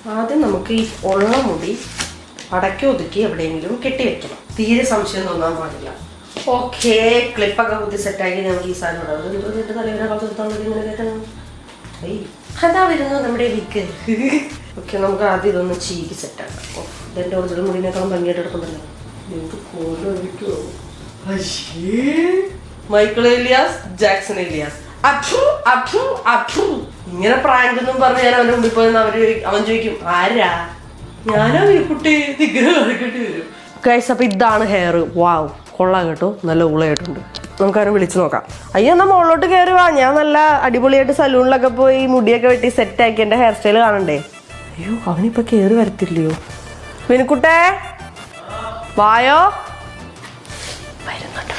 ആദ്യം നമുക്ക് ഈ ഉള്ള മുടി അടക്കി ഒതുക്കി എവിടെയെങ്കിലും കെട്ടിവെക്കണം. തീരെ സംശയം തോന്നാൻ പാടില്ല. ഓക്കെ, ക്ലിപ്പൊക്കെ കുത്തി സെറ്റാക്കി നമുക്ക് ഈ സാധനം ഇടാം. തലവേദന ഇങ്ങനെ കേട്ടണം. അതാ വരുന്നത് നമ്മുടെ വിക്ക്. ഓക്കെ, നമുക്ക് ആദ്യം ഇതൊന്ന് ചീക്കി സെറ്റാക്കാം. ഇതെന്റെ ഒറിജിനൽ മുടിനേക്കാളും ഭംഗിയായിട്ട് എടുക്കുന്നുണ്ടല്ലോ. Michael Elias, Jackson Elias. ഇങ്ങനെ പ്രാങ്ക് എന്നും പറഞ്ഞ് ഞാൻ അവന്റെ മുമ്പിൽ പോയെന്ന് അവൻ ചോദിക്കും, ആരാ? ഞാനാ ഈ കുട്ടി ഇങ്ങനെ കളിക്കേണ്ടി വരും. ഗൈസ്, അപ്പൊ ഇതാണ് ഹെയർ. വാവ്, കൊള്ളാം കേട്ടോ, നല്ല ഊളയായിട്ടുണ്ട്. നമുക്കവരെ വിളിച്ചു നോക്കാം. അയ്യോ, എന്നാ മുകളിലോട്ട് കയറി വാ, ഞാൻ നല്ല അടിപൊളിയായിട്ട് സലൂണിലൊക്കെ പോയി മുടിയൊക്കെ വെട്ടി സെറ്റാക്കി എന്റെ ഹെയർ സ്റ്റൈൽ കാണണ്ടേ. അയ്യോ, അവനിപ്പോ കയറി വരത്തില്ലയോ? വിനുക്കുട്ടേ, വായോ. വരുന്നുണ്ട്.